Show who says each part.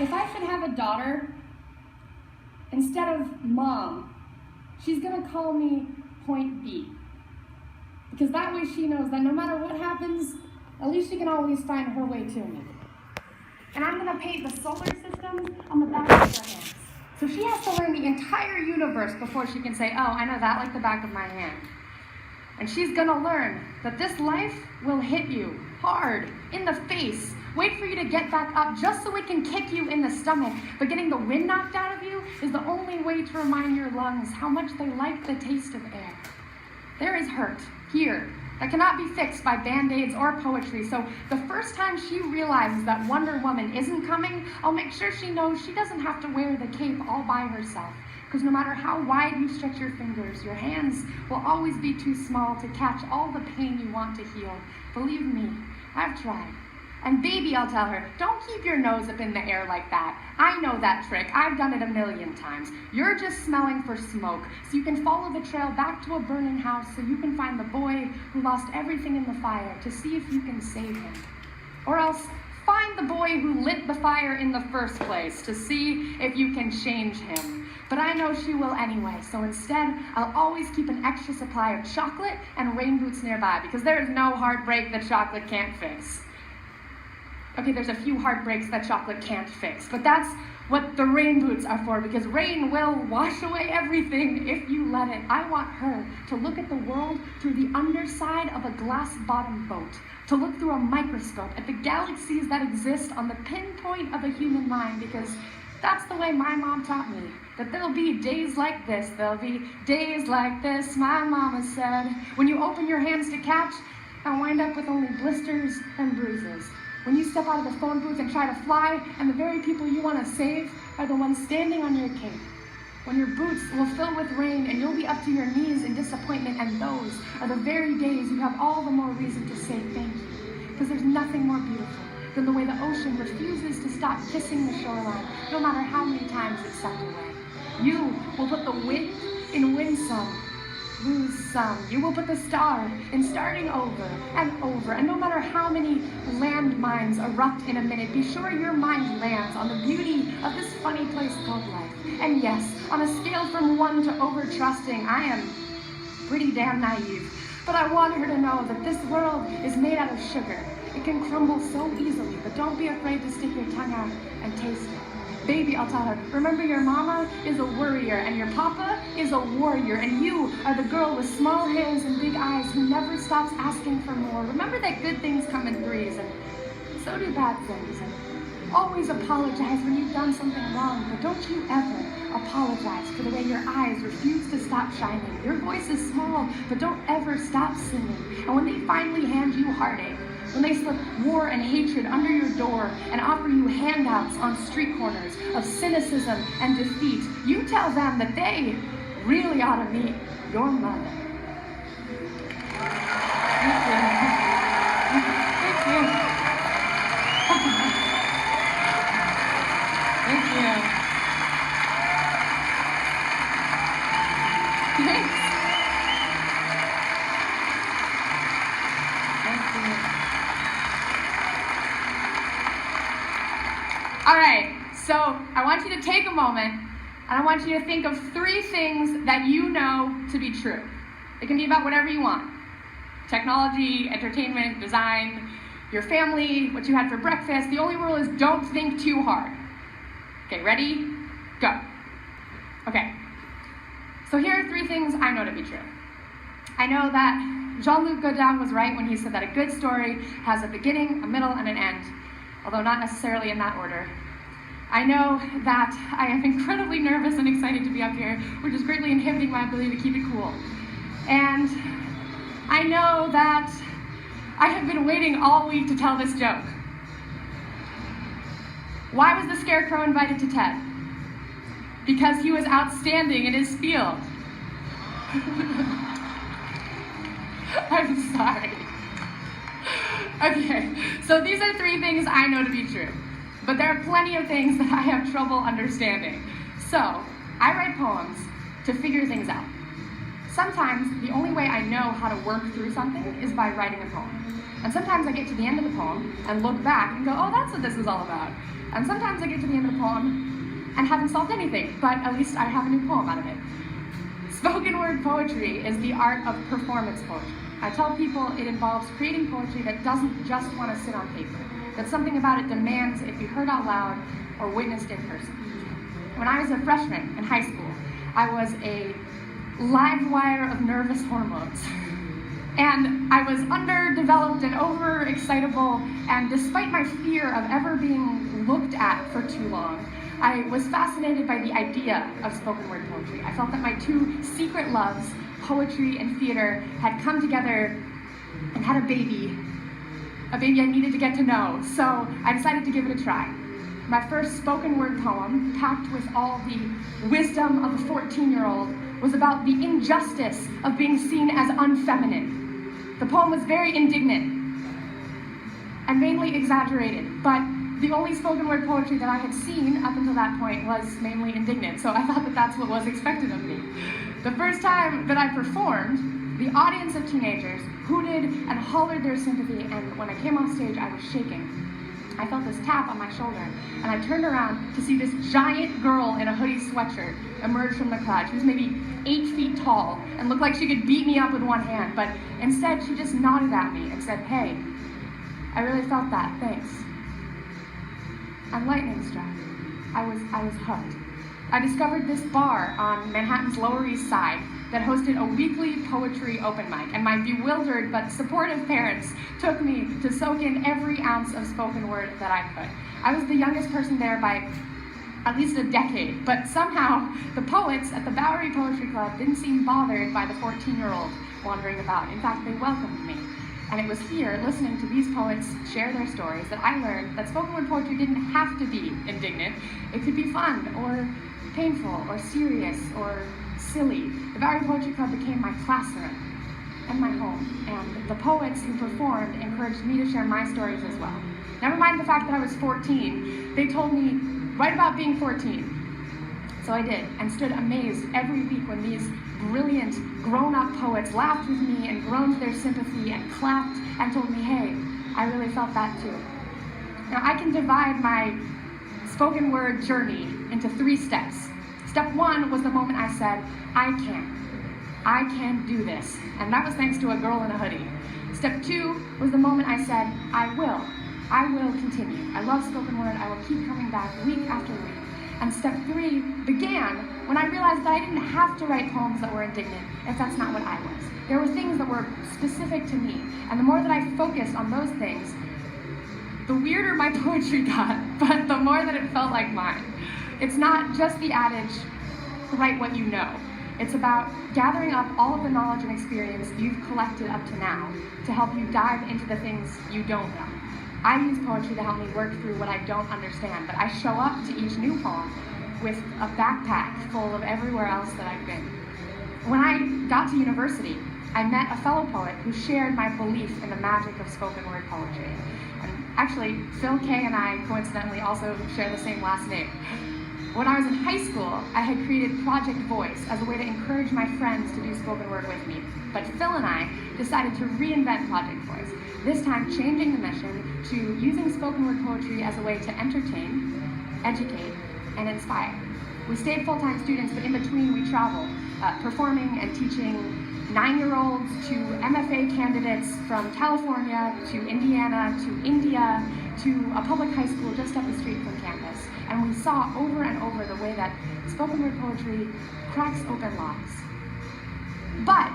Speaker 1: if I should have a daughter, instead of mom, she's going to call me point B. Because that way she knows that no matter what happens, at least she can always find her way to me. And I'm going to paint the solar system on the back of her hands. So she has to learn the entire universe before she can say, oh, I know that like the back of my hand. And she's going to learn that this life will hit you hard, in the face, wait for you to get back up just so it can kick you in the stomach. But getting the wind knocked out of you is the only way to remind your lungs how much they like the taste of air. There is hurt here that cannot be fixed by Band-Aids or poetry. So the first time she realizes that Wonder Woman isn't coming, I'll make sure she knows she doesn't have to wear the cape all by herself. Because no matter how wide you stretch your fingers, your hands will always be too small to catch all the pain you want to heal. Believe me, I've tried. And baby, I'll tell her, don't keep your nose up in the air like that. I know that trick. I've done it 1,000,000 times. You're just smelling for smoke, so you can follow the trail back to a burning house so you can find the boy who lost everything in the fire to see if you can save him. Or else, find the boy who lit the fire in the first place to see if you can change him. But I know she will anyway, so instead, I'll always keep an extra supply of chocolate and rain boots nearby, because there is no heartbreak that chocolate can't fix. Okay, there's a few heartbreaks that chocolate can't fix, but that's what the rain boots are for, because rain will wash away everything if you let it. I want her to look at the world through the underside of a glass-bottom boat, to look through a microscope at the galaxies that exist on the pinpoint of a human mind, because that's the way my mom taught me, that there'll be days like this, there'll be days like this, my mama said. When you open your hands to catch, I'll wind up with only blisters and bruises. When you step out of the phone booth and try to fly, and the very people you want to save are the ones standing on your cape. When your boots will fill with rain and you'll be up to your knees in disappointment, and those are the very days you have all the more reason to say thank you. Because there's nothing more beautiful than the way the ocean refuses to stop kissing the shoreline, no matter how many times it's sucked away. You will put the wind in win some, lose some. You will put the star in starting over and over. And no matter how many landmines erupt in a minute, be sure your mind lands on the beauty of this funny place called life. And yes, on a scale from 1 to over-trusting, I am pretty damn naive. But I want her to know that this world is made out of sugar. It can crumble so easily, but don't be afraid to stick your tongue out and taste it. Baby, I'll tell her, remember your mama is a worrier and your papa is a warrior, and you are the girl with small hands and big eyes who never stops asking for more. Remember that good things come in threes, and so do bad things. And always apologize when you've done something wrong, but don't you ever apologize for the way your eyes refuse to stop shining. Your voice is small, but don't ever stop singing. And when they finally hand you heartache, when they slip war and hatred under your door and offer you handouts on street corners of cynicism and defeat, you tell them that they really ought to meet your mother. Thank you. Thank you. Thank you. Thanks. Thank you. All right, so I want you to take a moment, and I want you to think of 3 things that you know to be true. It can be about whatever you want. Technology, entertainment, design, your family, what you had for breakfast. The only rule is don't think too hard. Okay, ready? Go. Okay, so here are 3 things I know to be true. I know that Jean-Luc Godin was right when he said that a good story has a beginning, a middle, and an end, although not necessarily in that order. I know that I am incredibly nervous and excited to be up here, which is greatly inhibiting my ability to keep it cool. And I know that I have been waiting all week to tell this joke. Why was the Scarecrow invited to TED? Because he was outstanding in his field. I'm sorry. Okay, so these are 3 things I know to be true, but there are plenty of things that I have trouble understanding. So, I write poems to figure things out. Sometimes, the only way I know how to work through something is by writing a poem. And sometimes I get to the end of the poem and look back and go, oh, that's what this was all about. And sometimes I get to the end of the poem and haven't solved anything, but at least I have a new poem out of it. Spoken word poetry is the art of performance poetry. I tell people it involves creating poetry that doesn't just want to sit on paper, that something about it demands it be heard out loud or witnessed in person. When I was a freshman in high school, I was a live wire of nervous hormones. And I was underdeveloped and overexcitable, and despite my fear of ever being looked at for too long, I was fascinated by the idea of spoken word poetry. I felt that my two secret loves, poetry and theater, had come together and had a baby I needed to get to know, so I decided to give it a try. My first spoken word poem, packed with all the wisdom of a 14-year-old, was about the injustice of being seen as unfeminine. The poem was very indignant and mainly exaggerated, but the only spoken word poetry that I had seen up until that point was mainly indignant, so I thought that that's what was expected of me. The first time that I performed, the audience of teenagers hooted and hollered their sympathy, and when I came off stage, I was shaking. I felt this tap on my shoulder, and I turned around to see this giant girl in a hoodie sweatshirt emerge from the crowd. She was maybe 8 feet tall and looked like she could beat me up with one hand, but instead she just nodded at me and said, "Hey, I really felt that, thanks." And lightning struck. I was hooked. I discovered this bar on Manhattan's Lower East Side that hosted a weekly poetry open mic, and my bewildered but supportive parents took me to soak in every ounce of spoken word that I could. I was the youngest person there by at least a decade, but somehow the poets at the Bowery Poetry Club didn't seem bothered by the 14-year-old wandering about. In fact, they welcomed me. And it was here, listening to these poets share their stories, that I learned that spoken word poetry didn't have to be indignant. It could be fun, or painful, or serious, or silly. The Bowery Poetry Club became my classroom and my home, and the poets who performed encouraged me to share my stories as well. Never mind the fact that I was 14, they told me, write about being 14. So I did, and stood amazed every week when these brilliant, grown-up poets laughed with me and groaned their sympathy and clapped and told me, hey, I really felt that too. Now, I can divide my spoken word journey into 3 steps. Step 1 was the moment I said, I can do this. And that was thanks to a girl in a hoodie. Step 2 was the moment I said, I will continue. I love spoken word. I will keep coming back week after week. And step 3 began when I realized that I didn't have to write poems that were indignant if that's not what I was. There were things that were specific to me. And the more that I focused on those things, the weirder my poetry got, but the more that it felt like mine. It's not just the adage, write what you know. It's about gathering up all of the knowledge and experience you've collected up to now to help you dive into the things you don't know. I use poetry to help me work through what I don't understand, but I show up to each new poem with a backpack full of everywhere else that I've been. When I got to university, I met a fellow poet who shared my belief in the magic of spoken word poetry. And actually, Phil K. and I coincidentally also share the same last name. When I was in high school, I had created Project Voice as a way to encourage my friends to do spoken word with me. But Phil and I decided to reinvent Project Voice, this time changing the mission to using spoken word poetry as a way to entertain, educate, and inspire. We stayed full-time students, but in between we traveled, performing and teaching 9-year-olds to MFA candidates from California to Indiana to India to a public high school just up the street from campus. And we saw over and over the way that spoken word poetry cracks open locks. But